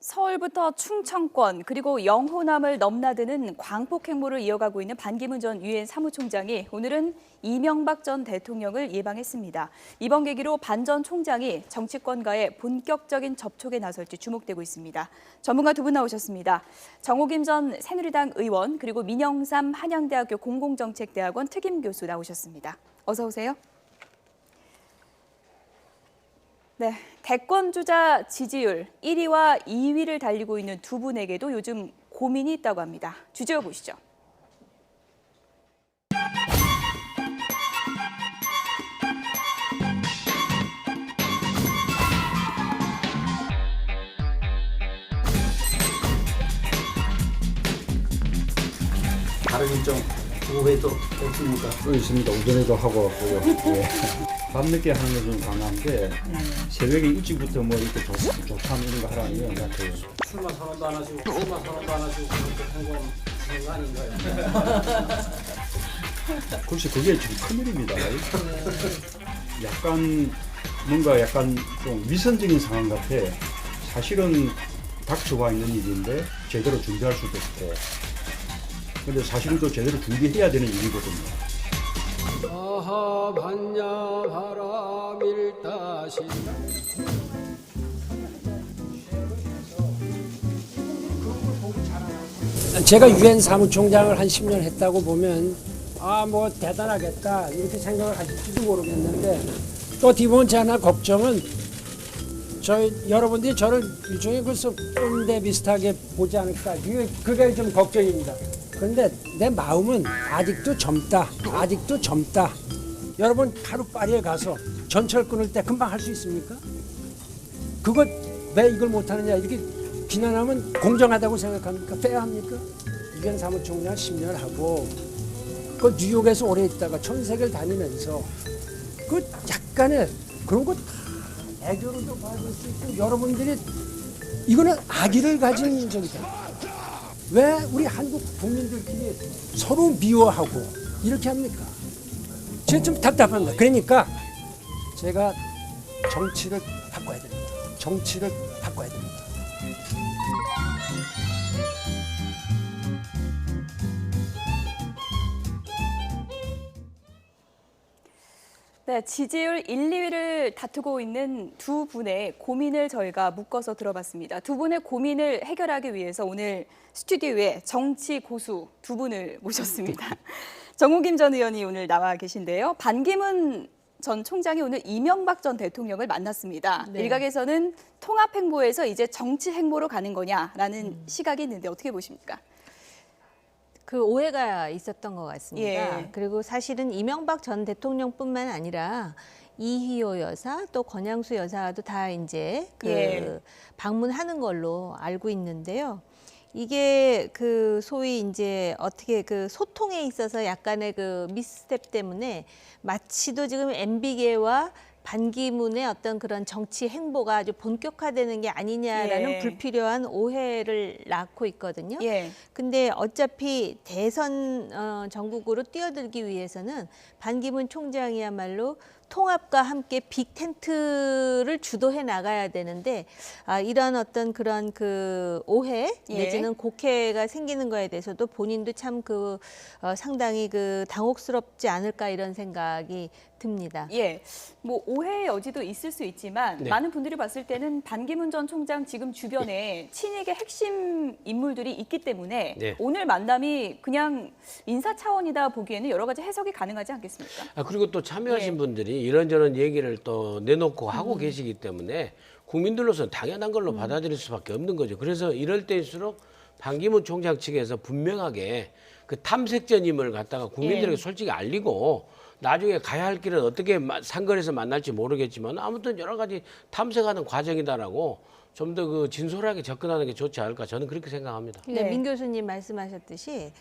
서울부터 충청권 그리고 영호남을 넘나드는 광폭 행보를 이어가고 있는 반기문 전 유엔 사무총장이 오늘은 이명박 전 대통령을 예방했습니다. 이번 계기로 반 전 총장이 정치권과의 본격적인 접촉에 나설지 주목되고 있습니다. 전문가 두 분 나오셨습니다. 정호김 전 새누리당 의원 그리고 민영삼 한양대학교 공공정책대학원 특임교수 나오셨습니다. 어서 오세요. 네, 대권주자 지지율 1위와 2위를 달리고 있는 두 분에게도 요즘 고민이 있다고 합니다. 주제어 보시죠. 다른 일정 오후에도 없습니까? 있습니다. 오전에도 하고 왔고요. 예. 밤늦게 하는 건 좀 강한데 새벽에 일찍부터 뭐 이렇게 조참 이런 거 하라는 건 같아요. 술만 선언도 안 하시고 그렇게 한건 거 아닌가요? 글쎄 그게 좀 큰일입니다. 약간 좀 위선적인 상황 같아. 사실은 닥쳐와 있는 일인데 제대로 준비할 수도 없고. 근데 사실은 또 제대로 준비해야 되는 일이거든요. 아하 반야 바라밀다시 제가 유엔 사무총장을 한 10년 했다고 보면 뭐 대단하겠다 이렇게 생각을 하실지도 모르겠는데 또 두 번째 하나 걱정은 여러분들이 저를 일종의 글쎄 꼰대 비슷하게 보지 않을까 그게 좀 걱정입니다. 그런데 내 마음은 아직도 젊다. 여러분 하루 파리에 가서 전철 끊을 때 금방 할 수 있습니까? 그거 왜 이걸 못하느냐 이렇게 비난하면 공정하다고 생각합니까? 페어합니까? 유엔 사무총장 10년 하고 그 뉴욕에서 오래 있다가 전 세계를 다니면서 그 약간의 그런 거 다 애교로도 받을 수 있고 여러분들이 이거는 악의를 가진 적이다. 왜 우리 한국 국민들끼리 서로 미워하고 이렇게 합니까? 제가 좀 답답합니다. 그러니까 제가 정치를 바꿔야 됩니다. 네, 지지율 1, 2위를 다투고 있는 두 분의 고민을 저희가 묶어서 들어봤습니다. 두 분의 고민을 해결하기 위해서 오늘 스튜디오에 정치 고수 두 분을 모셨습니다. 정호김 전 의원이 오늘 나와 계신데요. 반기문 전 총장이 오늘 이명박 전 대통령을 만났습니다. 네. 일각에서는 통합 행보에서 이제 정치 행보로 가는 거냐라는 시각이 있는데 어떻게 보십니까? 그 오해가 있었던 것 같습니다. 예. 그리고 사실은 이명박 전 대통령뿐만 아니라 이희호 여사 또 권양수 여사도 다 이제 예. 방문하는 걸로 알고 있는데요. 이게 그 소위 이제 어떻게 그 소통에 있어서 약간의 그 미스스텝 때문에 마치도 지금 MB계와 반기문의 어떤 그런 정치 행보가 아주 본격화되는 게 아니냐라는 예. 불필요한 오해를 낳고 있거든요. 예. 근데 어차피 대선 전국으로 뛰어들기 위해서는 반기문 총장이야말로 통합과 함께 빅 텐트를 주도해 나가야 되는데 이런 어떤 그런 그 오해 내지는 곡해가 생기는 거에 대해서도 본인도 참 상당히 그 당혹스럽지 않을까 이런 생각이 듭니다. 예, 뭐 오해의 여지도 있을 수 있지만 네. 많은 분들이 봤을 때는 반기문 전 총장 지금 주변에 친이계 핵심 인물들이 있기 때문에 네. 오늘 만남이 그냥 인사 차원이다 보기에는 여러 가지 해석이 가능하지 않겠습니까? 그리고 또 참여하신 예. 분들이 이런저런 얘기를 또 내놓고 하고 계시기 때문에 국민들로서는 당연한 걸로 받아들일 수밖에 없는 거죠. 그래서 이럴 때일수록 반기문 총장 측에서 분명하게 그 탐색전임을 갖다가 국민들에게 예. 솔직히 알리고 나중에 가야 할 길은 어떻게 상거리에서 만날지 모르겠지만 아무튼 여러 가지 탐색하는 과정이다라고 좀 더 그 진솔하게 접근하는 게 좋지 않을까 저는 그렇게 생각합니다. 근데 네. 민 교수님 말씀하셨듯이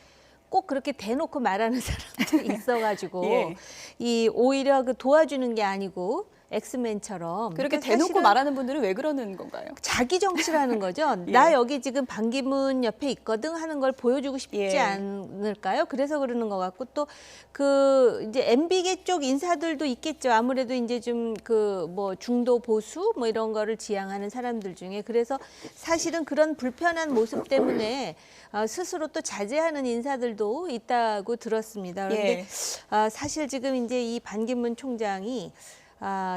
꼭 그렇게 대놓고 말하는 사람들이 있어가지고 예. 이 오히려 그 도와주는 게 아니고 엑스맨처럼 그렇게 그러니까 대놓고 사실은 말하는 분들은 왜 그러는 건가요? 자기 정치라는 거죠. 예. 나 여기 지금 반기문 옆에 있거든 하는 걸 보여주고 싶지 예. 않을까요? 그래서 그러는 것 같고 또 그 이제 MB계 쪽 인사들도 있겠죠. 아무래도 이제 좀 그 뭐 중도 보수 뭐 이런 거를 지향하는 사람들 중에 그래서 사실은 그런 불편한 모습 때문에 스스로 또 자제하는 인사들도 있다고 들었습니다. 그런데 예. 사실 지금 이제 이 반기문 총장이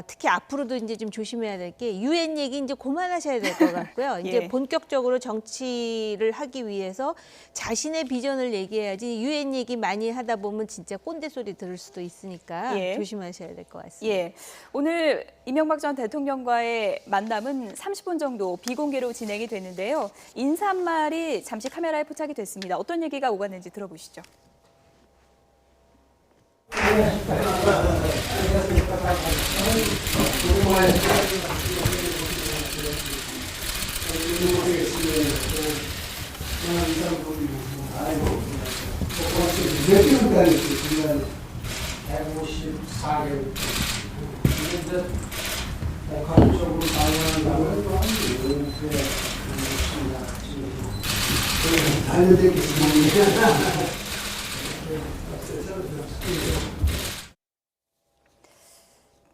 특히 앞으로도 이제 좀 조심해야 될 게 유엔 얘기 이제 그만하셔야 될 것 같고요. 예. 이제 본격적으로 정치를 하기 위해서 자신의 비전을 얘기해야지 유엔 얘기 많이 하다 보면 진짜 꼰대 소리 들을 수도 있으니까 예. 조심하셔야 될 것 같습니다. 예, 오늘 이명박 전 대통령과의 만남은 30분 정도 비공개로 진행이 됐는데요. 인사말이 잠시 카메라에 포착이 됐습니다. 어떤 얘기가 오갔는지 들어보시죠.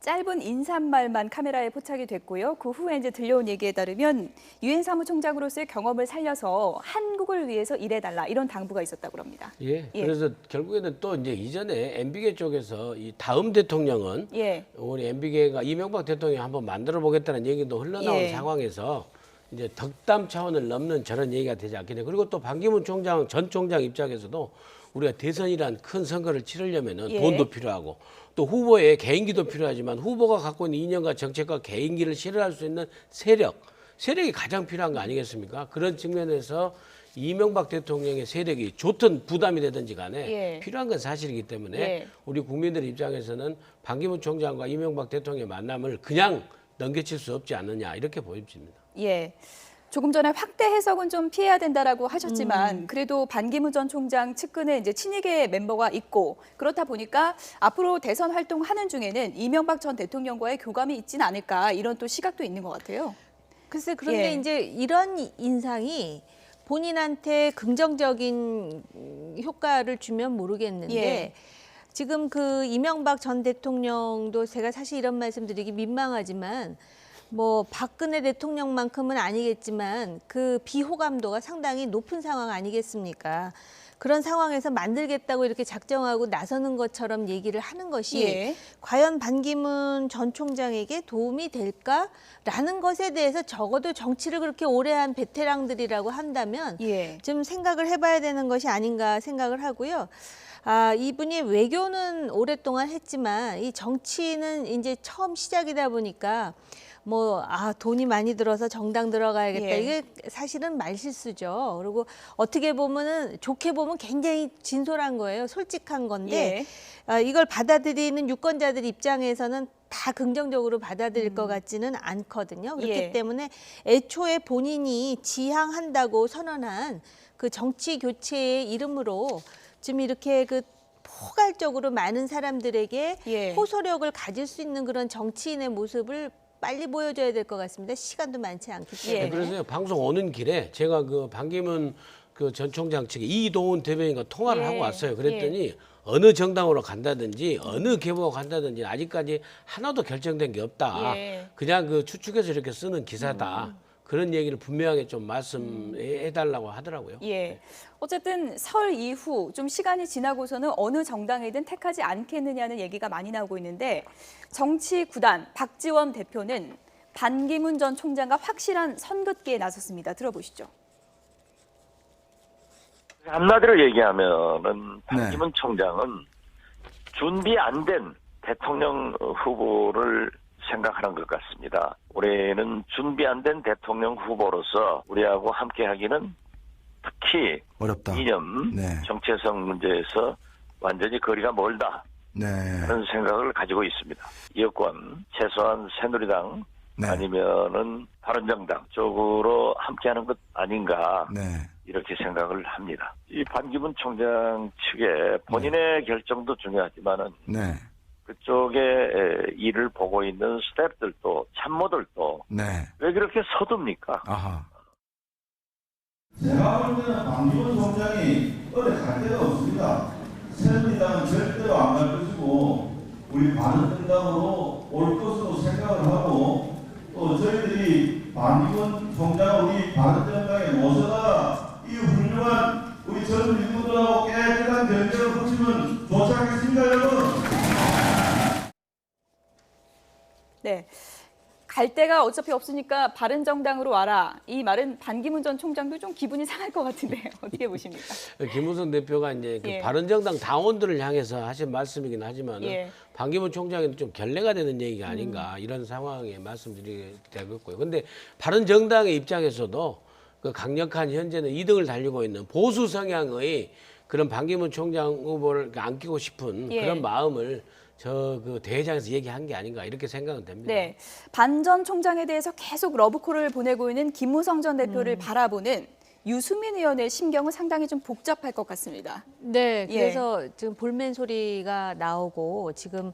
짧은 인사말만 카메라에 포착이 됐고요. 그 후에 이제 들려온 얘기에 따르면 유엔 사무총장으로서의 경험을 살려서 한국을 위해서 일해달라 이런 당부가 있었다고 합니다. 예. 예. 그래서 결국에는 또 이제 이전에 MB계 쪽에서 이 다음 대통령은 예, 우리 MB계가 이명박 대통령이 한번 만들어 보겠다는 얘기도 흘러나온 예. 상황에서 이제 덕담 차원을 넘는 저런 얘기가 되지 않겠냐. 그리고 또 반기문 총장 전 총장 입장에서도 우리가 대선이란 큰 선거를 치르려면은 예. 돈도 필요하고 또 후보의 개인기도 필요하지만 후보가 갖고 있는 이념과 정책과 개인기를 실현할 수 있는 세력이 가장 필요한 거 아니겠습니까? 그런 측면에서 이명박 대통령의 세력이 좋든 부담이 되든지 간에 예. 필요한 건 사실이기 때문에 예. 우리 국민들 입장에서는 반기문 총장과 이명박 대통령의 만남을 그냥 넘겨칠 수 없지 않느냐 이렇게 보입니다. 예. 조금 전에 확대 해석은 좀 피해야 된다라고 하셨지만 그래도 반기문 전 총장 측근에 이제 친이계 멤버가 있고 그렇다 보니까 앞으로 대선 활동하는 중에는 이명박 전 대통령과의 교감이 있진 않을까 이런 또 시각도 있는 것 같아요. 글쎄 그런데 예. 이제 이런 인상이 본인한테 긍정적인 효과를 주면 모르겠는데 예. 지금 그 이명박 전 대통령도 제가 사실 이런 말씀드리기 민망하지만 뭐 박근혜 대통령만큼은 아니겠지만 그 비호감도가 상당히 높은 상황 아니겠습니까? 그런 상황에서 만들겠다고 이렇게 작정하고 나서는 것처럼 얘기를 하는 것이 예. 과연 반기문 전 총장에게 도움이 될까라는 것에 대해서 적어도 정치를 그렇게 오래 한 베테랑들이라고 한다면 예. 좀 생각을 해봐야 되는 것이 아닌가 생각을 하고요. 이분이 외교는 오랫동안 했지만 이 정치는 이제 처음 시작이다 보니까 돈이 많이 들어서 정당 들어가야겠다. 예. 이게 사실은 말실수죠. 그리고 어떻게 보면은 좋게 보면 굉장히 진솔한 거예요. 솔직한 건데 이걸 받아들이는 유권자들 입장에서는 다 긍정적으로 받아들일 것 같지는 않거든요. 그렇기 예. 때문에 애초에 본인이 지향한다고 선언한 그 정치 교체의 이름으로 지금 이렇게 그 포괄적으로 많은 사람들에게 예. 호소력을 가질 수 있는 그런 정치인의 모습을 빨리 보여줘야 될 것 같습니다. 시간도 많지 않기 때문에. 예. 그래서 방송 오는 길에 제가 그 반기문 그 전 총장 측에 이도훈 대변인과 통화를 예. 하고 왔어요. 그랬더니 어느 정당으로 간다든지 어느 계보가 간다든지 아직까지 하나도 결정된 게 없다. 예. 그냥 그 추측해서 이렇게 쓰는 기사다. 그런 얘기를 분명하게 좀 말씀해달라고 하더라고요. 예. 어쨌든 설 이후 좀 시간이 지나고서는 어느 정당이든 택하지 않겠느냐는 얘기가 많이 나오고 있는데 정치 구단 박지원 대표는 반기문 전 총장과 확실한 선긋기에 나섰습니다. 들어보시죠. 한마디로 얘기하면은 반기문 총장은 준비 안 된 대통령 후보를 생각하는 것 같습니다. 올해는 준비 안 된 대통령 후보로서 우리하고 함께하기는 특히 어렵다. 이념, 네. 정체성 문제에서 완전히 거리가 멀다. 네. 그런 생각을 가지고 있습니다. 여권, 최소한 새누리당 네. 아니면은 바른정당 쪽으로 함께하는 것 아닌가. 네. 이렇게 생각을 합니다. 이 반기문 총장 측에 본인의 결정도 중요하지만은 네. 그쪽에 일을 보고 있는 스태프들도 참모들도 네. 왜 그렇게 서둡니까? 아하. 제가 볼 때는 방기문 총장이 어디 갈 데가 없습니다. 새누리당은 절대로 안 갈 것이고 우리 바른정당으로 올 것으로 생각을 하고 또 저희들이 방기문 총장을 우리 바른정당에 모셔다가 이 훌륭한 우리 젊은 인물들하고 깨끗한 경쟁을 붙이면 좋지 않겠습니까, 여러분? 네. 갈 데가 어차피 없으니까 바른정당으로 와라. 이 말은 반기문 전 총장도 좀 기분이 상할 것 같은데 어떻게 보십니까? 김무성 대표가 이제 그 예. 바른정당 당원들을 향해서 하신 말씀이긴 하지만 예. 반기문 총장에는 좀 결례가 되는 얘기가 아닌가 이런 상황에 말씀드리게 되겠고요. 근데 바른정당의 입장에서도 그 강력한 현재는 2등을 달리고 있는 보수 성향의 그런 반기문 총장 후보를 안기고 싶은 예. 그런 마음을 저 그 대회장에서 얘기한 게 아닌가 이렇게 생각은 됩니다. 네. 반 전 총장에 대해서 계속 러브콜을 보내고 있는 김무성 전 대표를 바라보는 유수민 의원의 심경은 상당히 좀 복잡할 것 같습니다. 네, 예. 그래서 지금 볼멘 소리가 나오고 지금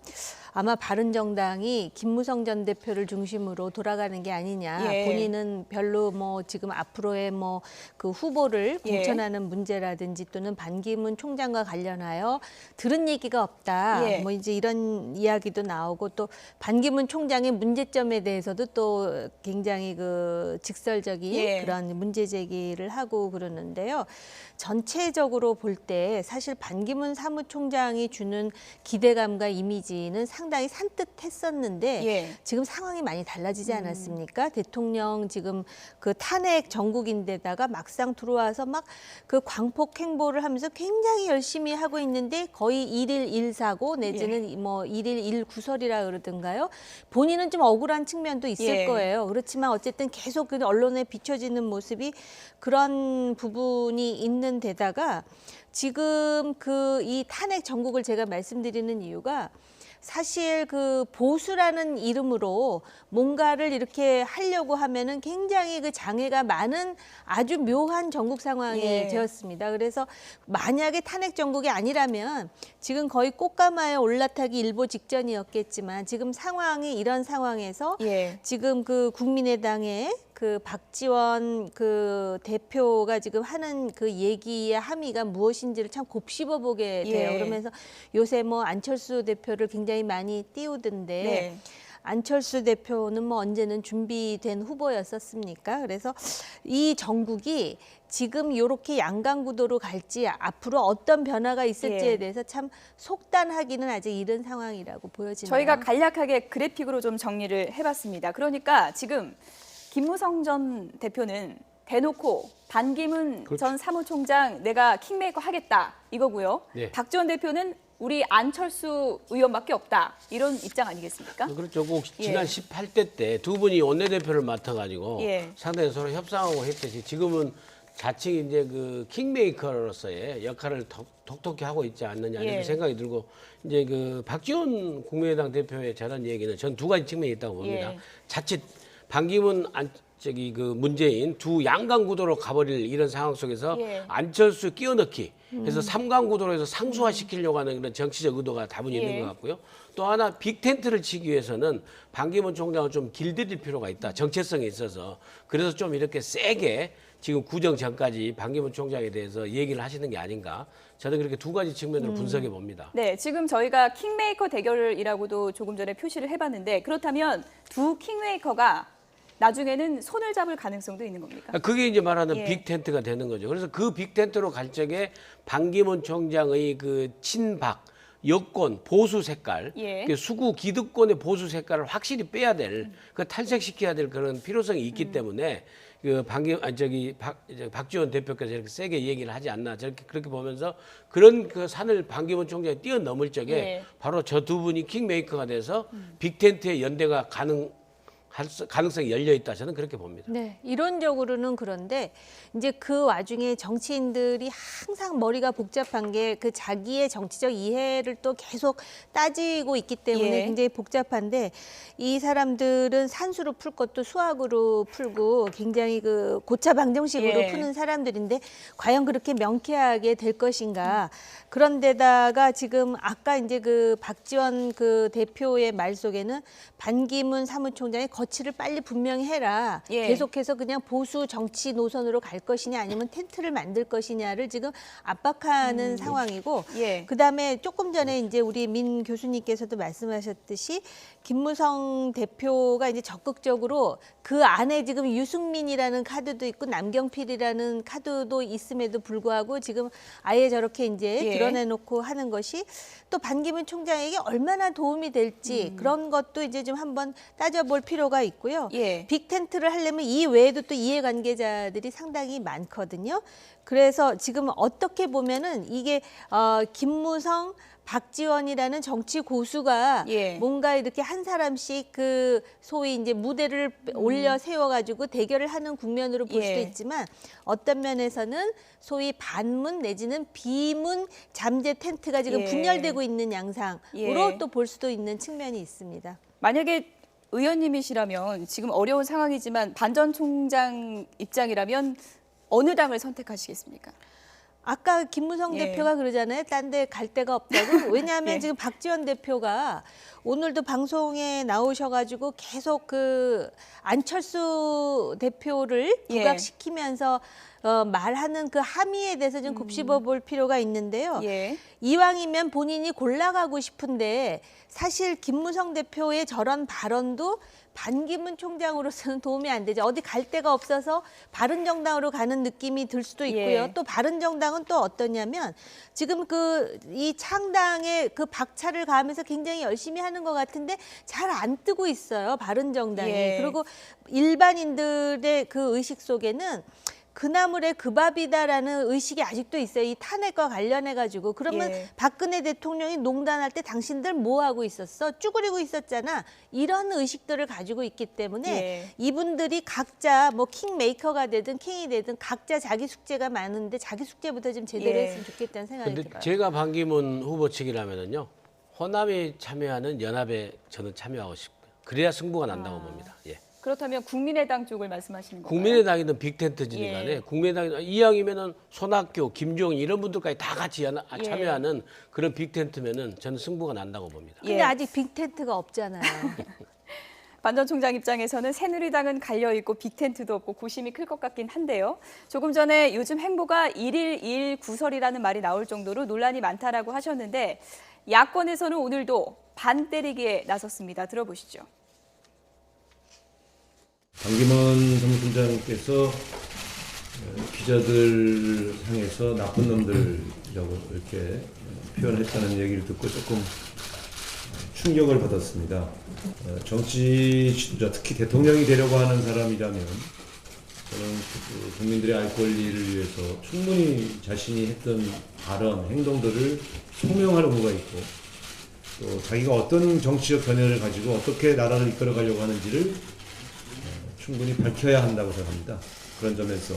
아마 바른정당이 김무성 전 대표를 중심으로 돌아가는 게 아니냐. 예. 본인은 별로 뭐 지금 앞으로의 뭐 그 후보를 예. 공천하는 문제라든지 또는 반기문 총장과 관련하여 들은 얘기가 없다. 예. 뭐 이제 이런 이야기도 나오고 또 반기문 총장의 문제점에 대해서도 또 굉장히 그 직설적인 예. 그런 문제 제기를 하고 그러는데요. 전체적으로 볼 때 사실 반기문 사무총장이 주는 기대감과 이미지는 상당히 산뜻했었는데 예. 지금 상황이 많이 달라지지 않았습니까? 대통령 지금 그 탄핵 정국인데다가 막상 들어와서 막 그 광폭 행보를 하면서 굉장히 열심히 하고 있는데 거의 1일 1사고 내지는 뭐 1일 1구설이라 그러던가요? 본인은 좀 억울한 측면도 있을 예. 거예요. 그렇지만 어쨌든 계속 그 언론에 비춰지는 모습이 그런 부분이 있는 데다가 지금 그 이 탄핵 정국을 제가 말씀드리는 이유가 사실 그 보수라는 이름으로 뭔가를 이렇게 하려고 하면은 굉장히 그 장애가 많은 아주 묘한 전국 상황이 예. 되었습니다. 그래서 만약에 탄핵 정국이 아니라면 지금 거의 꽃가마에 올라타기 일보 직전이었겠지만 지금 상황이 이런 상황에서 예. 지금 그 국민의당의 그 박지원 그 대표가 지금 하는 그 얘기의 함의가 무엇인지를 참 곱씹어 보게 돼요. 예. 그러면서 요새 뭐 안철수 대표를 굉장히 많이 띄우던데 네. 안철수 대표는 뭐 언제는 준비된 후보였었습니까? 그래서 이 정국이 지금 이렇게 양강구도로 갈지 앞으로 어떤 변화가 있을지에 예. 대해서 참 속단하기는 아직 이른 상황이라고 보여지네요. 저희가 간략하게 그래픽으로 좀 정리를 해봤습니다. 그러니까 지금 김무성 전 대표는 대놓고 반기문 그렇죠. 전 사무총장 내가 킹메이커 하겠다 이거고요. 네. 박지원 대표는 우리 안철수 의원밖에 없다 이런 입장 아니겠습니까? 그렇죠. 꼭 예. 지난 18대 때 두 분이 원내대표를 맡아가지고 예. 상당히 서로 협상하고 했듯이 지금은 자칭 이제 그 킹메이커로서의 역할을 톡톡히 하고 있지 않느냐 이렇게 예. 생각이 들고 이제 그 박지원 국민의당 대표의 저런 얘기는 전 두 가지 측면이 있다고 봅니다. 예. 자칫 반기문 그 문재인 두 양강 구도로 가버릴 이런 상황 속에서 예. 안철수 끼워넣기 해서 삼강 구도로 해서 상수화시키려고 하는 그런 정치적 의도가 다분히 예. 있는 것 같고요. 또 하나 빅텐트를 치기 위해서는 반기문 총장을 좀 길들일 필요가 있다. 정체성이 있어서. 그래서 좀 이렇게 세게 지금 구정 전까지 반기문 총장에 대해서 얘기를 하시는 게 아닌가. 저는 그렇게 두 가지 측면으로 분석해 봅니다. 네, 지금 저희가 킹메이커 대결이라고도 조금 전에 표시를 해봤는데 그렇다면 두 킹메이커가 나중에는 손을 잡을 가능성도 있는 겁니까? 그게 이제 말하는 예. 빅텐트가 되는 거죠. 그래서 그 빅텐트로 갈 적에 반기문 총장의 그 친박, 여권, 보수 색깔, 예. 그 수구 기득권의 보수 색깔을 확실히 빼야 될, 그 탈색시켜야 될 그런 필요성이 있기 때문에 그 박지원 대표께서 이렇게 세게 얘기를 하지 않나 저렇게 그렇게 보면서 그런 그 산을 반기문 총장이 뛰어넘을 적에 예. 바로 저 두 분이 킹메이커가 돼서 빅텐트의 연대가 가능한 가능성이 열려 있다 저는 그렇게 봅니다. 네, 이론적으로는 그런데 이제 그 와중에 정치인들이 항상 머리가 복잡한 게 그 자기의 정치적 이해를 또 계속 따지고 있기 때문에 예. 굉장히 복잡한데 이 사람들은 산수로 풀 것도 수학으로 풀고 굉장히 그 고차 방정식으로 예. 푸는 사람들인데 과연 그렇게 명쾌하게 될 것인가. 그런데다가 지금 아까 이제 그 박지원 그 대표의 말 속에는 반기문 사무총장의 거취를 빨리 분명히 해라. 예. 계속해서 그냥 보수 정치 노선으로 갈 것이냐 아니면 텐트를 만들 것이냐를 지금 압박하는 상황이고 예. 그다음에 조금 전에 이제 우리 민 교수님께서도 말씀하셨듯이 김무성 대표가 이제 적극적으로 그 안에 지금 유승민이라는 카드도 있고 남경필이라는 카드도 있음에도 불구하고 지금 아예 저렇게 이제 예. 드러내놓고 하는 것이 또 반기문 총장에게 얼마나 도움이 될지 그런 것도 이제 좀 한번 따져볼 필요가 있고요. 예. 빅텐트를 하려면 이 외에도 또 이해관계자들이 상당히 많거든요. 그래서 지금 어떻게 보면은 이게 김무성 박지원이라는 정치 고수가 예. 뭔가 이렇게 한 사람씩 그 소위 이제 무대를 올려 세워가지고 대결을 하는 국면으로 볼 수도 예. 있지만 어떤 면에서는 소위 반문 내지는 비문 잠재 텐트가 지금 예. 분열되고 있는 양상으로 예. 또 볼 수도 있는 측면이 있습니다. 만약에 의원님이시라면 지금 어려운 상황이지만 반 전 총장 입장이라면 어느 당을 선택하시겠습니까? 아까 김무성 예. 대표가 그러잖아요. 딴 데 갈 데가 없다고. 왜냐하면 예. 지금 박지원 대표가 오늘도 방송에 나오셔가지고 계속 그 안철수 대표를 예. 부각시키면서 말하는 그 함의에 대해서 좀 곱씹어 볼 필요가 있는데요. 예. 이왕이면 본인이 골라가고 싶은데 사실 김무성 대표의 저런 발언도 반기문 총장으로서는 도움이 안 되죠. 어디 갈 데가 없어서 바른정당으로 가는 느낌이 들 수도 있고요. 예. 또 바른정당은 또 어떠냐면 지금 그 이 창당에 그 박차를 가하면서 굉장히 열심히 하는 것 같은데 잘 안 뜨고 있어요. 바른정당이. 예. 그리고 일반인들의 그 의식 속에는 그나물의 그 밥이다라는 의식이 아직도 있어요. 이 탄핵과 관련해가지고. 그러면 예. 박근혜 대통령이 농단할 때 당신들 뭐 하고 있었어? 쭈그리고 있었잖아. 이런 의식들을 가지고 있기 때문에 예. 이분들이 각자 뭐 킹메이커가 되든 킹이 되든 각자 자기 숙제가 많은데 자기 숙제부터 좀 제대로 예. 했으면 좋겠다는 생각이 근데 들어요. 제가 반기문 후보 측이라면은요 호남이 참여하는 연합에 저는 참여하고 싶고요. 그래야 승부가 난다고 봅니다. 예. 그렇다면 국민의당 쪽을 말씀하시는 건가요? 국민의당이든 빅텐트지니 간에 예. 국민의당 이왕이면은 손학규, 김종인 이런 분들까지 다 같이 예. 참여하는 그런 빅텐트면은 저는 승부가 난다고 봅니다. 근데 예. 아직 빅텐트가 없잖아요. 반 전 총장 입장에서는 새누리당은 갈려있고 빅텐트도 없고 고심이 클 것 같긴 한데요. 조금 전에 요즘 행보가 1일 2일 구설이라는 말이 나올 정도로 논란이 많다라고 하셨는데 야권에서는 오늘도 반 때리기에 나섰습니다. 들어보시죠. 반기문 사무총장께서 기자들 향해서 나쁜 놈들이라고 이렇게 표현했다는 얘기를 듣고 조금 충격을 받았습니다. 정치 지도자, 특히 대통령이 되려고 하는 사람이라면 저는 국민들의 알 권리를 위해서 충분히 자신이 했던 발언, 행동들을 소명할 의무가 있고 또 자기가 어떤 정치적 견해를 가지고 어떻게 나라를 이끌어가려고 하는지를 충분히 밝혀야 한다고 생각합니다. 그런 점에서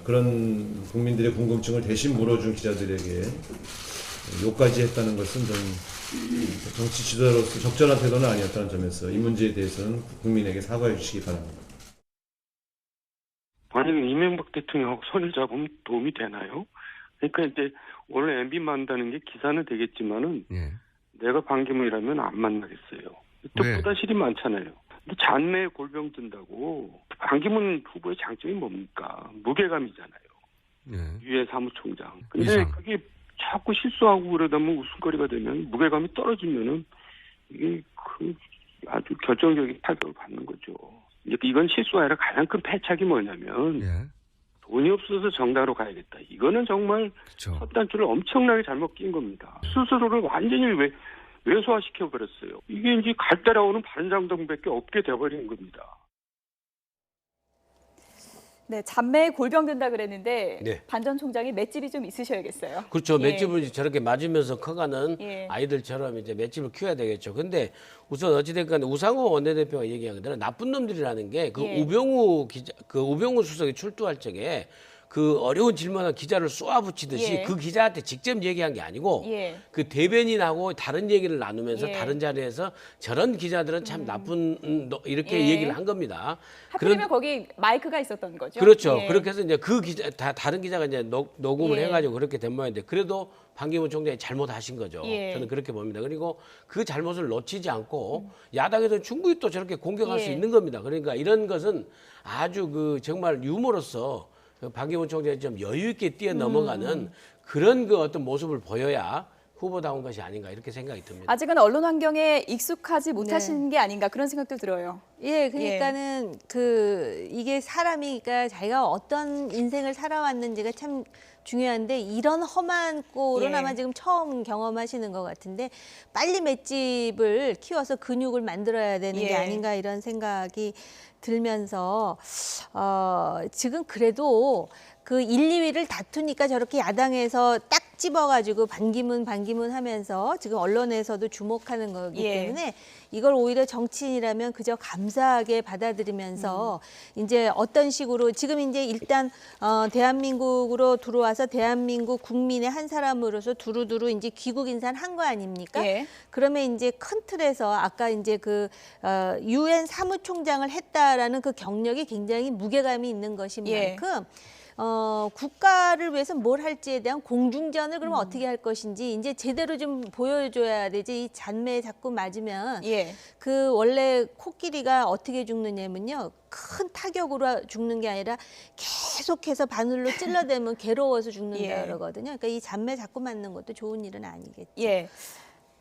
그런 국민들의 궁금증을 대신 물어준 기자들에게 욕까지 했다는 것은 좀 정치 지도자로서 적절한 태도는 아니었다는 점에서 이 문제에 대해서는 국민에게 사과해 주시기 바랍니다. 만약에 이명박 대통령하고 손을 잡으면 도움이 되나요? 그러니까 이제 원래 MB 만다는 게 기사는 되겠지만은 내가 반기문이라면 안 만나겠어요. 뜻보다 실이 많잖아요. 근데 잔매에 골병 든다고 반기문 후보의 장점이 뭡니까? 무게감이잖아요. 유해 사무총장. 근데 그게 자꾸 실수하고 그러다 보면 웃음거리가 되면 무게감이 떨어지면은 이게 그 아주 결정적인 타격을 받는 거죠. 이건 실수가 아니라 가장 큰 패착이 뭐냐면 돈이 없어서 정당으로 가야겠다. 이거는 정말 첫 단추를 엄청나게 잘못 낀 겁니다. 스스로를 완전히 왜소화시켜 버렸어요. 이게 이제 갈 때 나오는 바른정당밖에 없게 돼버린 겁니다. 네, 잡매에 골병 든다 그랬는데 네. 반 전 총장이 맷집이 좀 있으셔야겠어요. 그렇죠. 예. 맷집을 저렇게 맞으면서 커가는 예. 아이들처럼 이제 맷집을 키워야 되겠죠. 근데 우선 어찌됐건 우상호 원내대표가 얘기한 대로 나쁜 놈들이라는 게 그 예. 우병우 수석이 출두할 적에 그 어려운 질문한 기자를 쏘아붙이듯이 예. 그 기자한테 직접 얘기한 게 아니고 예. 그 대변인하고 다른 얘기를 나누면서 예. 다른 자리에서 저런 기자들은 참 나쁜 이렇게 예. 얘기를 한 겁니다. 하필이면 거기 마이크가 있었던 거죠. 그렇죠. 예. 그렇게 해서 이제 그 기자 다른 기자가 이제 녹음을 예. 해가지고 그렇게 된 모양인데 그래도 반기문 총장이 잘못하신 거죠. 예. 저는 그렇게 봅니다. 그리고 그 잘못을 놓치지 않고 야당에서는 충분히 또 저렇게 공격할 수 예. 있는 겁니다. 그러니까 이런 것은 아주 그 정말 유머로서 반기문 총장이 좀 여유 있게 뛰어넘어가는 그런 그 어떤 모습을 보여야 후보다운 것이 아닌가 이렇게 생각이 듭니다. 아직은 언론 환경에 익숙하지 못하신 게 아닌가 그런 생각도 들어요. 예, 그러니까는 이게 사람이 그러니까 자기가 어떤 인생을 살아왔는지가 참 중요한데 이런 험한 꼴은 예. 아마 지금 처음 경험하시는 것 같은데 빨리 맷집을 키워서 근육을 만들어야 되는 게 예. 아닌가 이런 생각이 들면서 지금 그래도 그 1, 2위를 다투니까 저렇게 야당에서 딱 집어가지고 반기문 하면서 지금 언론에서도 주목하는 거기 예. 때문에 이걸 오히려 정치인이라면 그저 감사하게 받아들이면서 이제 어떤 식으로 지금 이제 일단 대한민국으로 들어와서 대한민국 국민의 한 사람으로서 두루두루 이제 귀국 인사한 거 아닙니까? 예. 그러면 이제 큰 틀에서 아까 이제 그 유엔 사무총장을 했다라는 그 경력이 굉장히 무게감이 있는 것인 예. 만큼 국가를 위해서 뭘 할지에 대한 공중전을 그러면 어떻게 할 것인지 이제 제대로 좀 보여줘야 되지. 이 잔매에 자꾸 맞으면 예. 그 원래 코끼리가 어떻게 죽느냐면요. 큰 타격으로 죽는 게 아니라 계속해서 바늘로 찔러대면 괴로워서 죽는다 예. 그러거든요. 그러니까 이 잔매 자꾸 맞는 것도 좋은 일은 아니겠죠. 예.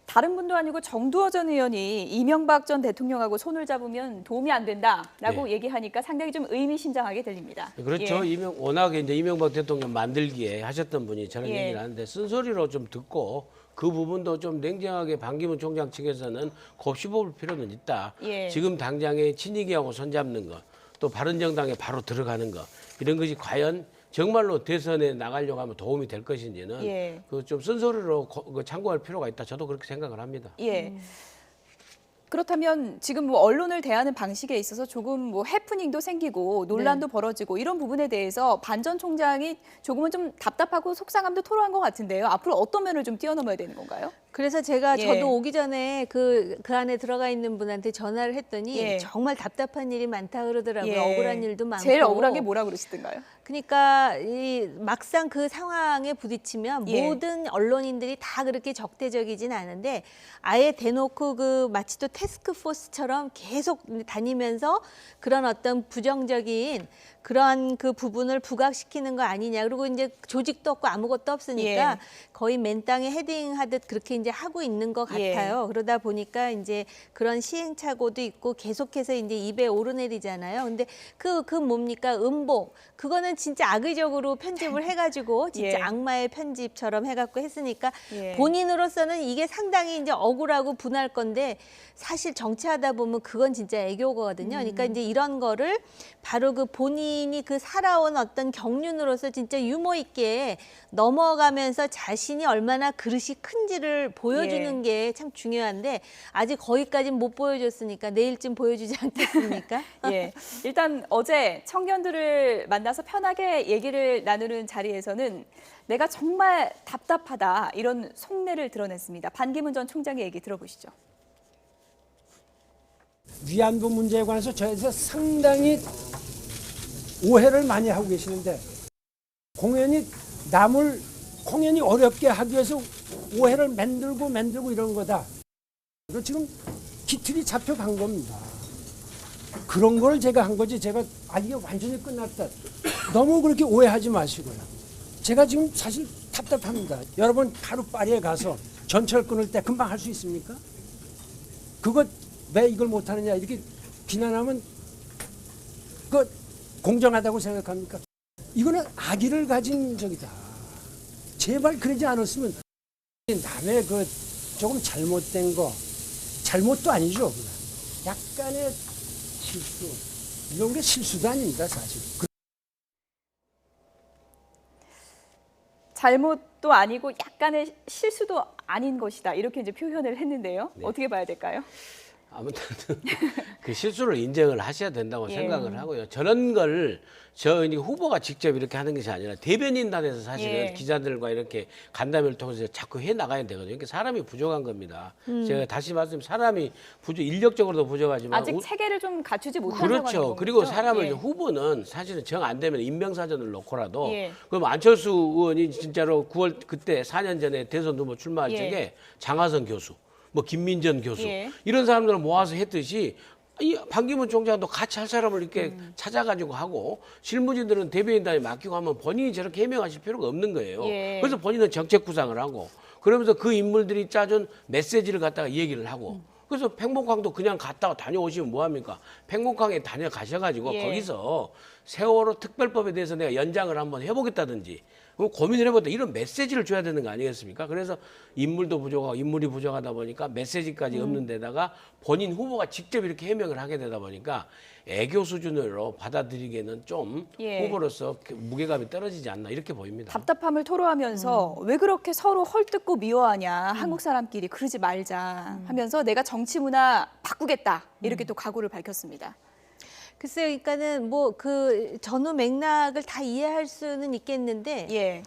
다른 분도 아니고 정두호 전 의원이 이명박 전 대통령하고 손을 잡으면 도움이 안 된다라고 네. 얘기하니까 상당히 좀 의미심장하게 들립니다. 그렇죠. 예. 워낙에 이제 이명박 대통령 만들기에 하셨던 분이 저런 예. 얘기를 하는데 쓴소리로 좀 듣고 그 부분도 좀 냉정하게 반기문 총장 측에서는 곱씹어볼 필요는 있다. 예. 지금 당장에 친이기하고 손잡는 것, 또 바른정당에 바로 들어가는 것 이런 것이 과연 정말로 대선에 나가려고 하면 도움이 될 것인지는 예. 그 좀 쓴소리로 참고할 필요가 있다. 저도 그렇게 생각을 합니다. 예. 그렇다면 지금 뭐 언론을 대하는 방식에 있어서 조금 뭐 해프닝도 생기고 논란도 벌어지고 이런 부분에 대해서 반 전 총장이 조금은 좀 답답하고 속상함도 토로한 것 같은데요. 앞으로 어떤 면을 좀 뛰어넘어야 되는 건가요? 그래서 제가 예. 저도 오기 전에 그 안에 들어가 있는 분한테 전화를 했더니 예. 정말 답답한 일이 많다 그러더라고요. 예. 억울한 일도 많고. 제일 억울한 게 뭐라 그러시던가요? 그러니까 이 막상 그 상황에 부딪히면 예. 모든 언론인들이 다 그렇게 적대적이진 않은데 아예 대놓고 그 마치 또 태스크포스처럼 계속 다니면서 그런 어떤 부정적인 그러한 그 부분을 부각시키는 거 아니냐. 그리고 이제 조직도 없고 아무것도 없으니까 예. 거의 맨땅에 헤딩하듯 그렇게 이제 하고 있는 것 예. 같아요. 그러다 보니까 이제 그런 시행착오도 있고 계속해서 이제 입에 오르내리잖아요. 근데 그 뭡니까? 음복. 그거는 진짜 악의적으로 편집을 해가지고 진짜 예. 악마의 편집처럼 해갖고 했으니까 예. 본인으로서는 이게 상당히 이제 억울하고 분할 건데 사실 정치하다 보면 그건 진짜 애교거든요. 그러니까 이제 이런 거를 바로 그 본인이 그 살아온 어떤 경륜으로서 진짜 유머 있게 넘어가면서 자신이 얼마나 그릇이 큰지를 보여주는 게 참 중요한데 아직 거기까지는 못 보여줬으니까 내일쯤 보여주지 않겠습니까? 예. 일단 어제 청년들을 만나서 편하게 얘기를 나누는 자리에서는 내가 정말 답답하다 이런 속내를 드러냈습니다. 반기문 전 총장의 얘기 들어보시죠. 위안부 문제에 관해서 저에서 상당히 오해를 많이 하고 계시는데 남을 공연이 어렵게 하기 위해서 오해를 만들고 이런 거다. 그리고 지금 기틀이 잡혀간 겁니다. 그런 걸 제가 한 거지 제가 이게 완전히 끝났다. 너무 그렇게 오해하지 마시고요. 제가 지금 사실 답답합니다. 여러분 하루 파리에 가서 전철 끊을 때 금방 할 수 있습니까? 그거 왜 이걸 못하느냐 이렇게 비난하면 그 공정하다고 생각합니까? 이거는 악의를 가진 적이다. 제발 그러지 않았으면 남의 그 조금 잘못된 거 잘못도 아니죠. 약간의 실수 이런 게 실수도 아닙니다 사실. 잘못도 아니고 약간의 실수도 아닌 것이다. 이렇게 이제 표현을 했는데요. 네. 어떻게 봐야 될까요? 아무튼 그 실수를 인정을 하셔야 된다고 예. 생각을 하고요. 저런 걸 이제 후보가 직접 이렇게 하는 것이 아니라 대변인단에서 사실은 예. 기자들과 이렇게 간담회를 통해서 자꾸 해 나가야 되거든요. 그러니까 사람이 부족한 겁니다. 제가 다시 말씀 사람이 인력적으로도 부족하지만 아직 체계를 좀 갖추지 못한 그렇죠. 상황인 그리고 거죠? 사람을 예. 이제 후보는 사실은 정 안 되면 임명사전을 놓고라도 예. 그럼 안철수 의원이 진짜로 9월 그때 4년 전에 대선 후보 출마할 예. 적에 장하성 교수, 뭐 김민전 교수 예. 이런 사람들을 모아서 했듯이 이 반기문 총장도 같이 할 사람을 이렇게 찾아가지고 하고 실무진들은 대변인단에 맡기고 하면 본인이 저렇게 해명하실 필요가 없는 거예요. 예. 그래서 본인은 정책 구상을 하고 그러면서 그 인물들이 짜준 메시지를 갖다가 얘기를 하고 그래서 팽목항도 그냥 갔다가 다녀오시면 뭐합니까? 팽목항에 다녀가셔가지고 예. 거기서 세월호 특별법에 대해서 내가 연장을 한번 해보겠다든지 고민을 해보다 이런 메시지를 줘야 되는 거 아니겠습니까? 그래서 인물도 부족하고 인물이 부족하다 보니까 메시지까지 없는 데다가 본인 후보가 직접 이렇게 해명을 하게 되다 보니까 애교 수준으로 받아들이기에는 좀 예. 후보로서 무게감이 떨어지지 않나 이렇게 보입니다. 답답함을 토로하면서 왜 그렇게 서로 헐뜯고 미워하냐. 한국 사람끼리 그러지 말자 하면서 내가 정치 문화 바꾸겠다. 이렇게 또 각오를 밝혔습니다. 글쎄요, 그러니까는 뭐 그 전후 맥락을 다 이해할 수는 있겠는데 예.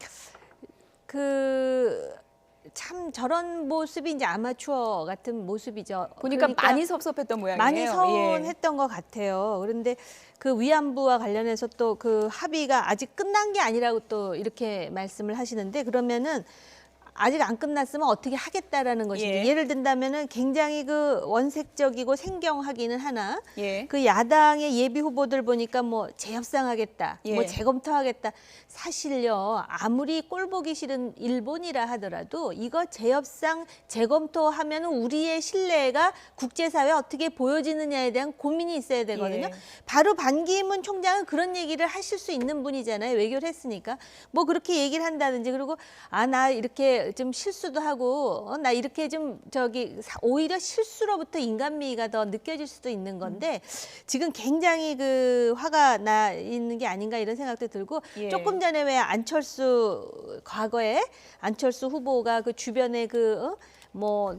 그 참 저런 모습이 이제 아마추어 같은 모습이죠. 보니까 그러니까 많이 섭섭했던 모양이에요. 많이 예. 서운했던 것 같아요. 그런데 그 위안부와 관련해서 또 그 합의가 아직 끝난 게 아니라고 또 이렇게 말씀을 하시는데 그러면은 아직 안 끝났으면 어떻게 하겠다라는 것이지. 예. 예를 든다면은 굉장히 그 원색적이고 생경하기는 하나 예. 그 야당의 예비 후보들 보니까 뭐 재협상하겠다, 예. 뭐 재검토하겠다. 사실요 아무리 꼴 보기 싫은 일본이라 하더라도 이거 재협상, 재검토하면 우리의 신뢰가 국제사회에 어떻게 보여지느냐에 대한 고민이 있어야 되거든요. 예. 바로 반기문 총장은 그런 얘기를 하실 수 있는 분이잖아요. 외교를 했으니까 뭐 그렇게 얘기를 한다든지 그리고 나 이렇게 좀 실수도 하고 나 이렇게 좀 오히려 실수로부터 인간미가 더 느껴질 수도 있는 건데 지금 굉장히 그 화가 나 있는 게 아닌가 이런 생각도 들고 예. 조금 전에 왜 과거에 안철수 후보가 그 주변에 뭐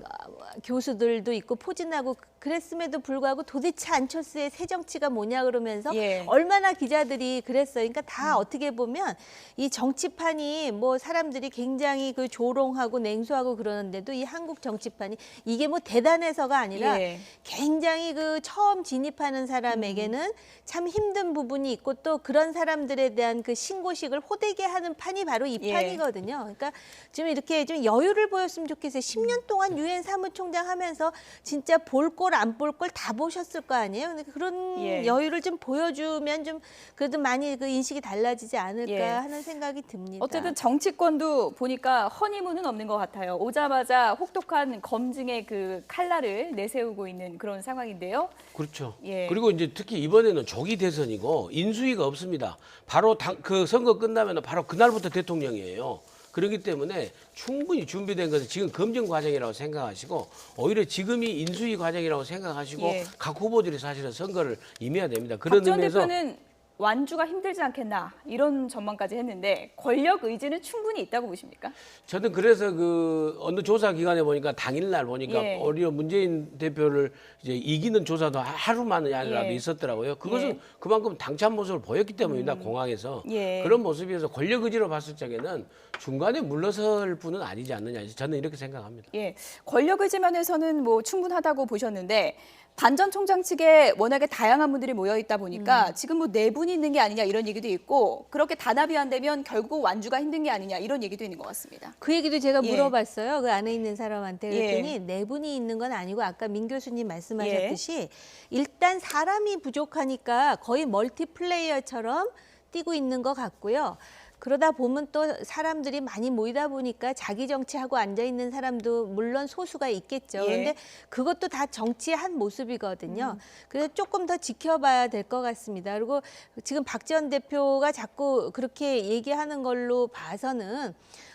교수들도 있고 포진하고 그랬음에도 불구하고 도대체 안철수의 새 정치가 뭐냐 그러면서 예. 얼마나 기자들이 그랬어요. 그러니까 다 어떻게 보면 이 정치판이 뭐 사람들이 굉장히 그 조롱하고 냉소하고 그러는데도 이 한국 정치판이 이게 뭐 대단해서가 아니라 예. 굉장히 그 처음 진입하는 사람에게는 참 힘든 부분이 있고 또 그런 사람들에 대한 그 신고식을 호되게 하는 판이 바로 이 예. 판이거든요. 그러니까 좀 이렇게 좀 여유를 보였으면 좋겠어요. 10년 동안 유엔 사무총장 하면서 진짜 볼 꼴 안 볼 꼴 다 보셨을 거 아니에요. 근데 그런 예. 여유를 좀 보여주면 좀 그래도 많이 그 인식이 달라지지 않을까 예. 하는 생각이 듭니다. 어쨌든 정치권도 보니까 허니문은 없는 것 같아요. 오자마자 혹독한 검증의 그 칼날을 내세우고 있는 그런 상황인데요. 그렇죠. 예. 그리고 이제 특히 이번에는 조기 대선이고 인수위가 없습니다. 바로 그 선거 끝나면 바로 그날부터 대통령이에요. 그렇기 때문에 충분히 준비된 것은 지금 검증 과정이라고 생각하시고 오히려 지금이 인수위 과정이라고 생각하시고 예. 각 후보들이 사실은 선거를 임해야 됩니다. 그런 박 전 의미에서 대표는 완주가 힘들지 않겠나 이런 전망까지 했는데 권력 의지는 충분히 있다고 보십니까? 저는 그래서 그 어느 조사 기관에 보니까 당일날 보니까 예. 오히려 문재인 대표를 이제 이기는 조사도 하루만이 아니라도 예. 있었더라고요. 그것은 예. 그만큼 당찬 모습을 보였기 때문입니다. 공항에서. 예. 그런 모습에서 권력 의지로 봤을 적에는 중간에 물러설 분은 아니지 않느냐. 저는 이렇게 생각합니다. 예, 권력 의지 면에서는 뭐 충분하다고 보셨는데 반 전 총장 측에 워낙에 다양한 분들이 모여 있다 보니까 지금 뭐 네 분이 있는 게 아니냐 이런 얘기도 있고 그렇게 단합이 안 되면 결국 완주가 힘든 게 아니냐 이런 얘기도 있는 것 같습니다. 그 얘기도 제가 예. 물어봤어요. 그 안에 있는 사람한테 그랬더니 예. 네 분이 있는 건 아니고 아까 민 교수님 말씀하셨듯이 일단 사람이 부족하니까 거의 멀티플레이어처럼 뛰고 있는 것 같고요. 그러다 보면 또 사람들이 많이 모이다 보니까 자기 정치하고 앉아 있는 사람도 물론 소수가 있겠죠. 예. 그런데 그것도 다 정치의 한 모습이거든요. 그래서 조금 더 지켜봐야 될 것 같습니다. 그리고 지금 박 전 대표가 자꾸 그렇게 얘기하는 걸로 봐서는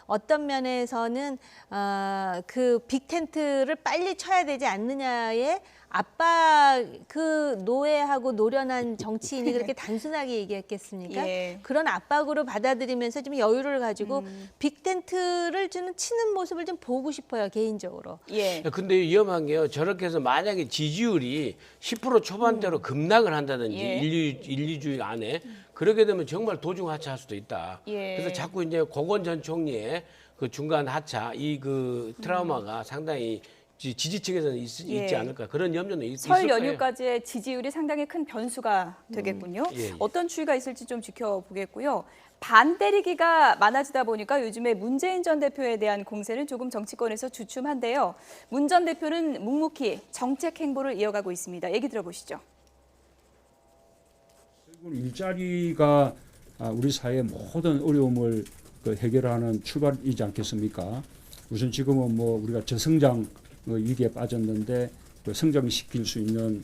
어떤 면에서는 그 빅텐트를 빨리 쳐야 되지 않느냐에 아빠 그 노예하고 노련한 정치인이 그렇게 단순하게 얘기했겠습니까? 예. 그런 압박으로 받아들이면서 좀 여유를 가지고 빅텐트를 치는 모습을 좀 보고 싶어요, 개인적으로. 예. 근데 위험한 게요. 저렇게 해서 만약에 지지율이 10% 초반대로 급락을 한다든지 예. 1, 2주일 안에 그렇게 되면 정말 도중 하차할 수도 있다. 예. 그래서 자꾸 이제 고건 전 총리의 그 중간 하차 이 그 트라우마가 상당히 지지층에서는 있지 예. 않을까 그런 염려는 있을 설 거예요. 연휴까지의 지지율이 상당히 큰 변수가 되겠군요. 예, 예. 어떤 추이가 있을지 좀 지켜보겠고요. 반대리기가 많아지다 보니까 요즘에 문재인 전 대표에 대한 공세는 조금 정치권에서 주춤한데요. 문 전 대표는 묵묵히 정책 행보를 이어가고 있습니다. 얘기 들어보시죠. 일자리가 우리 사회의 모든 어려움을 해결하는 출발이지 않겠습니까? 우선 지금은 뭐 우리가 저성장 위기에 빠졌는데 성장시킬 수 있는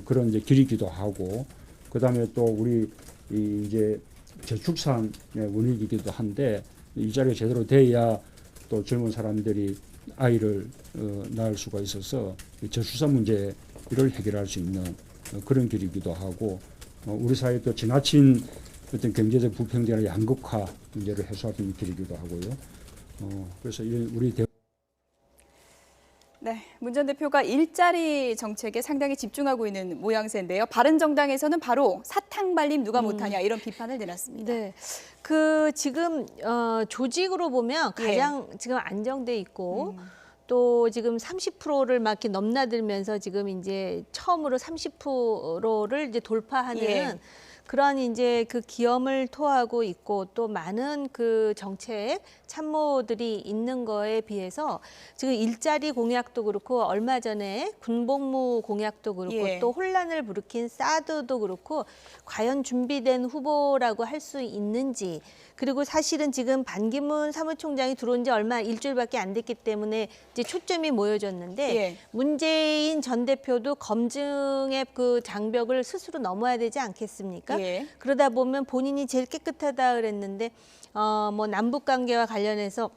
그런 이제 길이기도 하고, 그다음에 또 우리 이제 저출산의 원인이기도 한데 이 자리가 제대로 돼야 또 젊은 사람들이 아이를 낳을 수가 있어서 저출산 문제를 해결할 수 있는 그런 길이기도 하고, 우리 사회 또 지나친 어떤 경제적 불평등이나 양극화 문제를 해소하는 길이기도 하고요. 그래서 우리 네, 문 전 대표가 일자리 정책에 상당히 집중하고 있는 모양새인데요. 바른정당에서는 바로 사탕 발림 누가 못하냐 이런 비판을 내놨습니다. 네. 지금 조직으로 보면 가장 지금 안정돼 있고 또 지금 30%를 막 이렇게 넘나들면서 지금 이제 처음으로 30%를 이제 돌파하는 예. 그런 이제 그 기염을 토하고 있고 또 많은 그 정책 참모들이 있는 거에 비해서 지금 일자리 공약도 그렇고 얼마 전에 군복무 공약도 그렇고 예. 또 혼란을 부르킨 사드도 그렇고 과연 준비된 후보라고 할 수 있는지, 그리고 사실은 지금 반기문 사무총장이 들어온 지 얼마 일주일밖에 안 됐기 때문에 이제 초점이 모여졌는데 예. 문재인 전 대표도 검증의 그 장벽을 스스로 넘어야 되지 않겠습니까? 예. 그러다 보면 본인이 제일 깨끗하다 그랬는데 뭐 남북 관계와 관련해서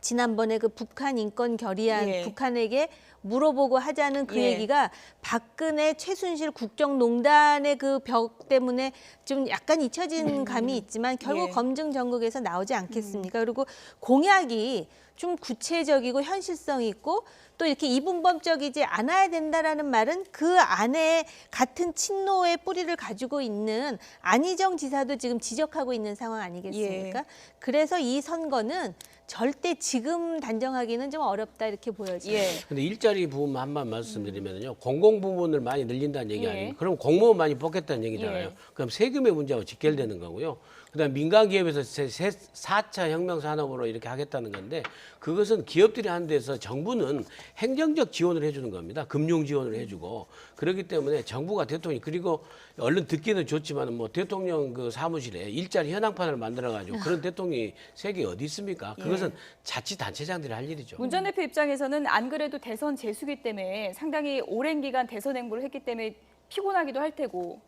지난번에 그 북한 인권 결의안 예. 북한에게 물어보고 하자는 그 예. 얘기가 박근혜 최순실 국정농단의 그 벽 때문에 좀 약간 잊혀진 감이 있지만 결국 예. 검증 전국에서 나오지 않겠습니까? 그리고 공약이 좀 구체적이고 현실성 있고 또 이렇게 이분법적이지 않아야 된다라는 말은 그 안에 같은 친노의 뿌리를 가지고 있는 안희정 지사도 지금 지적하고 있는 상황 아니겠습니까? 예. 그래서 이 선거는 절대 지금 단정하기는 좀 어렵다 이렇게 보여져요. 예. 근데 일자리 부분 한번 말씀드리면요. 공공 부문을 많이 늘린다는 얘기 예. 아니에요. 그럼 공무원 많이 뽑겠다는 얘기잖아요. 예. 그럼 세금의 문제하고 직결되는 거고요. 그다음 민간 기업에서 4차 혁명 산업으로 이렇게 하겠다는 건데 그것은 기업들이 하는 데서 정부는 행정적 지원을 해주는 겁니다. 금융 지원을 해주고 그렇기 때문에 정부가 대통령이 그리고 얼른 듣기는 좋지만 뭐 대통령 그 사무실에 일자리 현황판을 만들어가지고 그런 대통령이 세계에 어디 있습니까? 그것은 자치단체장들이 할 일이죠. 문 전 대표 입장에서는 안 그래도 대선 재수기 때문에 상당히 오랜 기간 대선 행보를 했기 때문에 피곤하기도 할 테고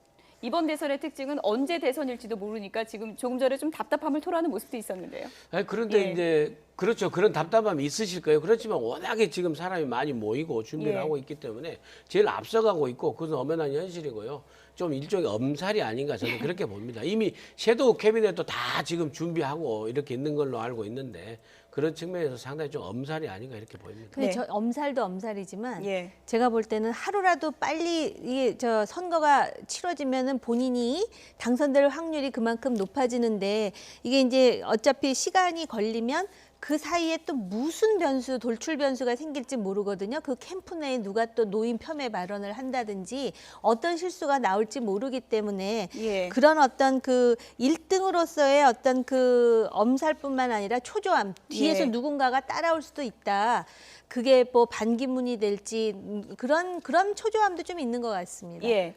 이번 대선의 특징은 언제 대선일지도 모르니까 지금 조금 전에 좀 답답함을 토로하는 모습도 있었는데요. 아니, 그런데 예. 이제 그렇죠. 그런 답답함이 있으실 거예요. 그렇지만 워낙에 지금 사람이 많이 모이고 준비를 예. 하고 있기 때문에 제일 앞서가고 있고 그것은 엄연한 현실이고요. 좀 일종의 엄살이 아닌가 저는 그렇게 봅니다. 이미 섀도우 캐비넷도 다 지금 준비하고 이렇게 있는 걸로 알고 있는데 그런 측면에서 상당히 좀 엄살이 아닌가 이렇게 보입니다. 근데 네. 저 엄살도 엄살이지만 예. 제가 볼 때는 하루라도 빨리 이게 저 선거가 치러지면은 본인이 당선될 확률이 그만큼 높아지는데 이게 이제 어차피 시간이 걸리면 그 사이에 또 무슨 변수, 돌출 변수가 생길지 모르거든요. 그 캠프 내에 누가 또 노인 폄훼 발언을 한다든지 어떤 실수가 나올지 모르기 때문에 예. 그런 어떤 그 1등으로서의 어떤 그 엄살뿐만 아니라 초조함, 뒤에서 예. 누군가가 따라올 수도 있다. 그게 뭐 반기문이 될지 그런 초조함도 좀 있는 것 같습니다. 예.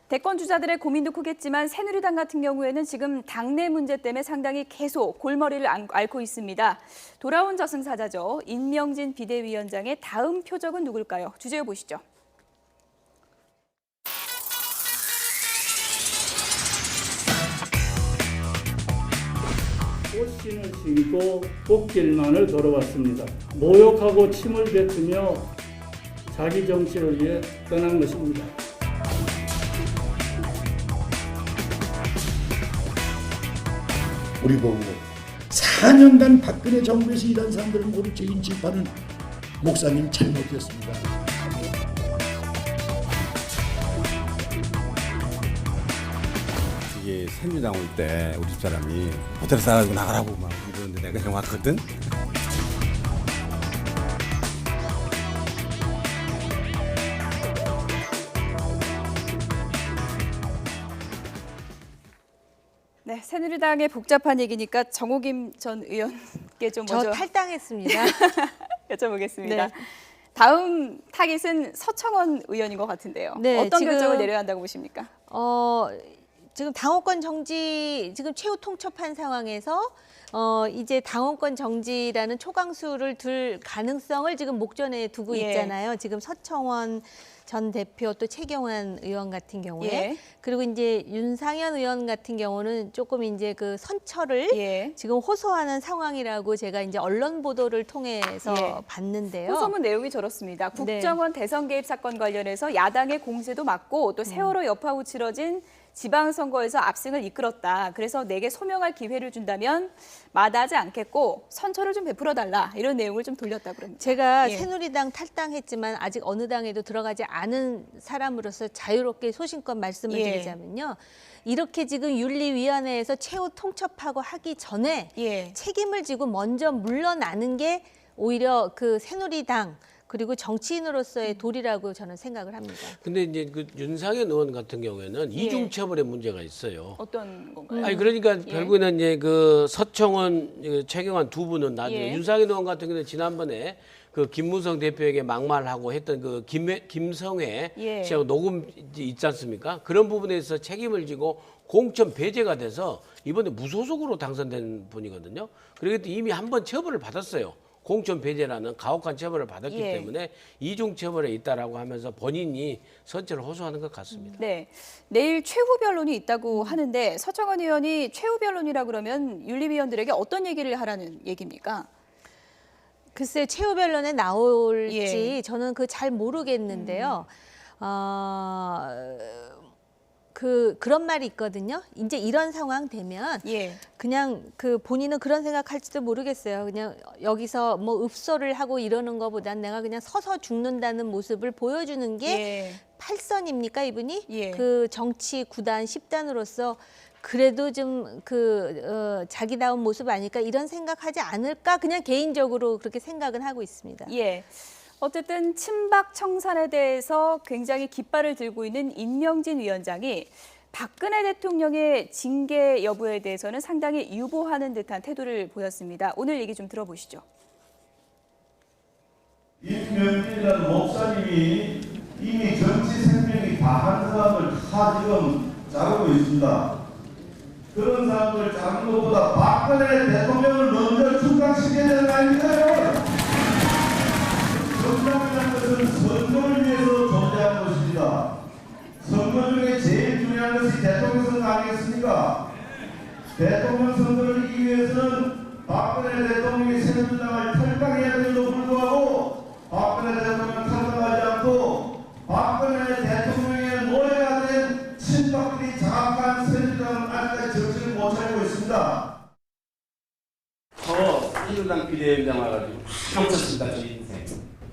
대권 주자들의 고민도 크겠지만 새누리당 같은 경우에는 지금 당내 문제 때문에 상당히 계속 골머리를 앓고 있습니다. 돌아온 저승사자죠. 임명진 비대위원장의 다음 표적은 누굴까요? 주제어 보시죠. 꽃신을 신고 꽃길만을 걸어왔습니다. 모욕하고 침을 뱉으며 자기 정치를 위해 떠난 것입니다. 우리 보고 4년간 박근혜 정부에서 일한 사람들을 모두 죄인 취급하는 목사님 잘못이었습니다. 이게 새누리당 올 때 우리 집사람이 호텔 싸가지고 나가라고 막 이러는데 내가 그냥 왔거든. 네, 새누리당의 복잡한 얘기니까 정호김 전 의원께 좀 저 먼저 탈당했습니다. 여쭤보겠습니다. 네. 다음 타깃은 서청원 의원인 것 같은데요. 네, 어떤 지금- 결정을 내려야 한다고 보십니까? 지금 당원권 정지 지금 최후 통첩한 상황에서 이제 당원권 정지라는 초강수를 둘 가능성을 지금 목전에 두고 예. 있잖아요. 지금 서청원 전 대표 또 최경환 의원 같은 경우에 예. 그리고 이제 윤상현 의원 같은 경우는 조금 이제 그 선처를 예. 지금 호소하는 상황이라고 제가 이제 언론 보도를 통해서 예. 봤는데요. 호소문 내용이 저렇습니다. 네. 국정원 대선 개입 사건 관련해서 야당의 공세도 맞고 또 세월호 여파 후 치러진 지방선거에서 압승을 이끌었다. 그래서 내게 소명할 기회를 준다면 마다하지 않겠고 선처를 좀 베풀어달라. 이런 내용을 좀 돌렸다 그럽니다. 제가 예. 새누리당 탈당했지만 아직 어느 당에도 들어가지 않은 사람으로서 자유롭게 소신껏 말씀을 예. 드리자면요. 이렇게 지금 윤리위원회에서 최후 통첩하고 하기 전에 예. 책임을 지고 먼저 물러나는 게 오히려 그 새누리당 그리고 정치인으로서의 도리라고 저는 생각을 합니다. 근데 이제 그 윤상현 의원 같은 경우에는 예. 이중처벌의 문제가 있어요. 어떤 건가요? 아니 그러니까 예. 결국에는 이제 그 서청원, 최경환 두 분은 나중에 예. 윤상현 의원 같은 경우는 지난번에 그 김무성 대표에게 막말하고 했던 그 김성회 예. 씨하고 녹음 있지 않습니까? 그런 부분에서 책임을 지고 공천 배제가 돼서 이번에 무소속으로 당선된 분이거든요. 그리고 이미 한 번 처벌을 받았어요. 공천 배제라는 가혹한 처벌을 받았기 예. 때문에 이중 처벌에 있다라고 하면서 본인이 선처를 호소하는 것 같습니다. 네, 내일 최후 변론이 있다고 하는데 서청원 의원이 최후 변론이라 그러면 윤리위원들에게 어떤 얘기를 하라는 얘기입니까? 글쎄 최후 변론에 나올지 예. 저는 그 잘 모르겠는데요. 그런 말이 있거든요. 이제 이런 상황 되면 예. 그냥 그 본인은 그런 생각할지도 모르겠어요. 그냥 여기서 뭐 읍소를 하고 이러는 것보단 내가 그냥 서서 죽는다는 모습을 보여주는 게 예. 팔선입니까 이분이? 예. 그 정치 구단 10단으로서 그래도 좀 자기다운 모습 아닐까 이런 생각하지 않을까 그냥 개인적으로 그렇게 생각은 하고 있습니다. 예. 어쨌든 친박 청산에 대해서 굉장히 깃발을 들고 있는 임명진 위원장이 박근혜 대통령의 징계 여부에 대해서는 상당히 유보하는 듯한 태도를 보였습니다. 오늘 얘기 좀 들어보시죠. 임명진이라는 목사님이 이미 정치 생명이 다한 사람을 다 지금 자르고 있습니다. 그런 사람들 자르는 것보다 박근혜 대통령을 먼저 출당시켜야 되는 거 아닙니까요? 정당이라는 것은 선거를 위해서 존재하는 것입니다. 선거 중에 제일 중요한 것이 대통령 선거 아니겠습니까? 대통령 선거를 이기기 위해서는 박근혜 대통령이 새누리당을 탈당해야 되는데도 불구하고 박근혜 대통령을 탈당하지 않고 박근혜 대통령의 노예가 된 친박들이 장악한 새누리당은 아직까지 정신을 못 차리고 있습니다. 저 새누리당 비대위원장 와가지고 다 겹쳤습니다. 저 인생.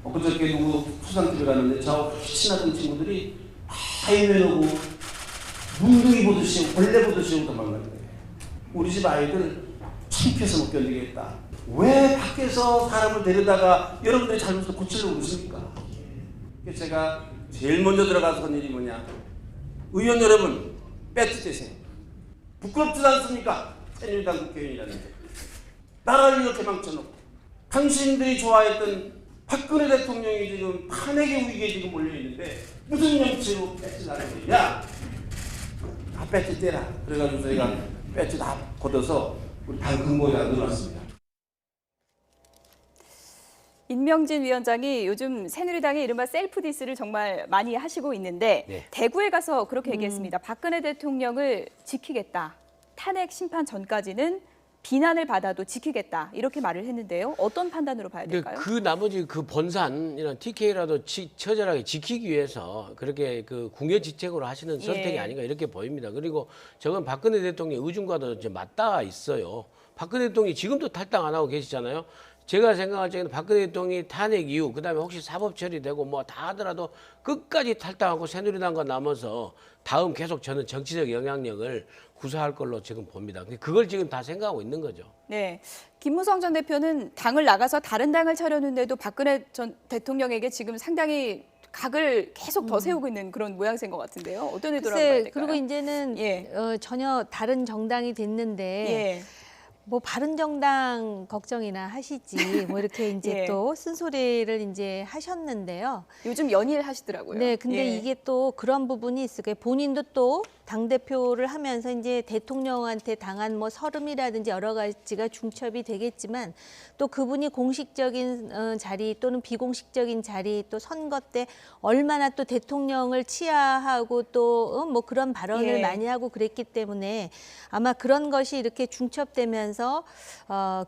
엊그저께 누구 수상집에 갔는데 저 친하던 친구들이 다 해외로고 문둥이 보듯이 벌레 보듯이 도망가는 거예요. 우리 집 아이들 창피해서 못 견디겠다. 왜 밖에서 사람을 데려다가 여러분들이 잘못해서 고치려고 그러십니까? 그래서 제가 제일 먼저 들어가서 한 일이 뭐냐. 의원 여러분 배지 떼세요. 부끄럽지 않습니까? 새누리당 국회의원이라는 게. 나라를 이렇게 망쳐놓고 당신들이 좋아했던 박근혜 대통령이 지금 탄핵의 위기에 지금 몰려있는데 무슨 명치로 배지 나는 거냐? 다 배지 떼라. 그래가지고 저희가 배지 다 걷어서 우리 당 근무에다 넣어놨습니다. 임명진 위원장이 요즘 새누리당의 이른바 셀프 디스를 정말 많이 하시고 있는데 네. 대구에 가서 그렇게 얘기했습니다. 박근혜 대통령을 지키겠다. 탄핵 심판 전까지는 비난을 받아도 지키겠다 이렇게 말을 했는데요. 어떤 판단으로 봐야 될까요? 그 나머지 그 본산 이런 TK라도 처절하게 지키기 위해서 그렇게 그 궁여지책으로 하시는 선택이 예. 아닌가 이렇게 보입니다. 그리고 저건 박근혜 대통령의 의중과도 이제 맞닿아 있어요. 박근혜 대통령이 지금도 탈당 안 하고 계시잖아요. 제가 생각할 적에는 박근혜 대통령이 탄핵 이후 그다음에 혹시 사법 처리되고 뭐 다 하더라도 끝까지 탈당하고 새누리당과 남아서 다음 계속 저는 정치적 영향력을 구사할 걸로 지금 봅니다. 그걸 지금 다 생각하고 있는 거죠. 네, 김무성 전 대표는 당을 나가서 다른 당을 차렸는데도 박근혜 전 대통령에게 지금 상당히 각을 계속 더 세우고 있는 그런 모양새인 것 같은데요. 어떤 의도라고 봐야 될까요? 그리고 이제는 예. 전혀 다른 정당이 됐는데 예. 뭐 바른정당 걱정이나 하시지 뭐 이렇게 이제 예. 또 쓴소리를 이제 하셨는데요. 요즘 연일 하시더라고요. 네, 근데 예. 이게 또 그런 부분이 있을 거예요. 본인도 또 당대표를 하면서 이제 대통령한테 당한 뭐 서름이라든지 여러 가지가 중첩이 되겠지만 또 그분이 공식적인 자리 또는 비공식적인 자리 또 선거 때 얼마나 또 대통령을 치하하고 또 뭐 그런 발언을 예. 많이 하고 그랬기 때문에 아마 그런 것이 이렇게 중첩되면서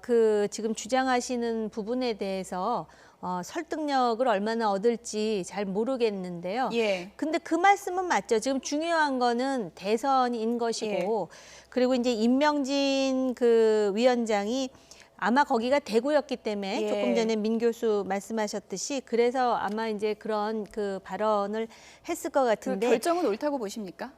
그 지금 주장하시는 부분에 대해서 설득력을 얼마나 얻을지 잘 모르겠는데요. 예. 근데 그 말씀은 맞죠. 지금 중요한 거는 대선인 것이고 그리고 이제 임명진 그 위원장이 아마 거기가 대구였기 때문에 예. 조금 전에 민 교수 말씀하셨듯이 그래서 아마 이제 그런 그 발언을 했을 것 그 같은데 결정은 옳다고 보십니까?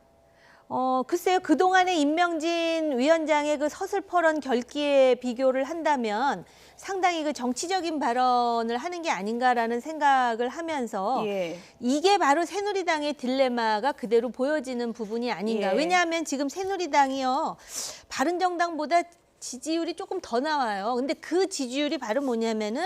글쎄요. 그동안의 임명진 위원장의 그 서슬퍼런 결기에 비교를 한다면 상당히 그 정치적인 발언을 하는 게 아닌가라는 생각을 하면서 예. 이게 바로 새누리당의 딜레마가 그대로 보여지는 부분이 아닌가. 예. 왜냐하면 지금 새누리당이요. 바른정당보다 지지율이 조금 더 나와요. 근데 그 지지율이 바로 뭐냐면은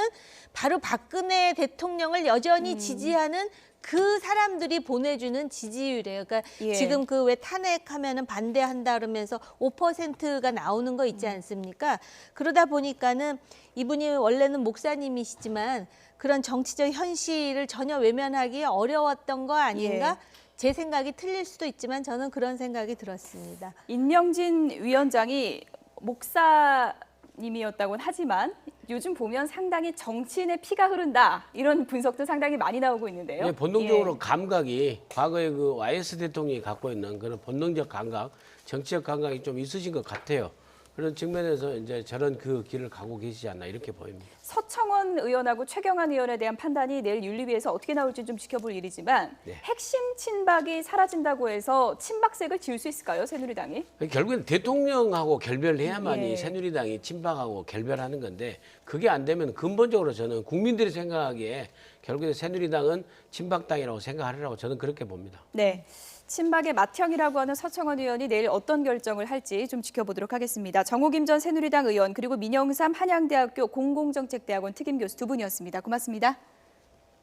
바로 박근혜 대통령을 여전히 지지하는 그 사람들이 보내주는 지지율이에요. 그러니까 예. 지금 그 왜 탄핵하면은 반대한다 그러면서 5%가 나오는 거 있지 않습니까? 그러다 보니까는 이분이 원래는 목사님이시지만 그런 정치적 현실을 전혀 외면하기 어려웠던 거 아닌가? 제 생각이 틀릴 수도 있지만 저는 그런 생각이 들었습니다. 임명진 위원장이 목사님이었다고는 하지만 요즘 보면 상당히 정치인의 피가 흐른다 이런 분석도 상당히 많이 나오고 있는데요. 예, 본능적으로 예. 감각이 과거에 그 YS 대통령이 갖고 있는 그런 본능적 감각, 정치적 감각이 좀 있으신 것 같아요. 그런 측면에서 이제 저런 그 길을 가고 계시지 않나 이렇게 보입니다. 서청원 의원하고 최경환 의원에 대한 판단이 내일 윤리위에서 어떻게 나올지 좀 지켜볼 일이지만 네. 핵심 친박이 사라진다고 해서 친박색을 지울 수 있을까요, 새누리당이? 결국엔 대통령하고 결별해야만이 예. 새누리당이 친박하고 결별하는 건데 그게 안 되면 근본적으로 저는 국민들이 생각하기에 결국에 새누리당은 친박당이라고 생각하리라고 저는 그렇게 봅니다. 네. 친박의 맏형이라고 하는 서청원 의원이 내일 어떤 결정을 할지 좀 지켜보도록 하겠습니다. 정호김 전 새누리당 의원 그리고 민영삼 한양대학교 공공정책대학원 특임교수 두 분이었습니다. 고맙습니다.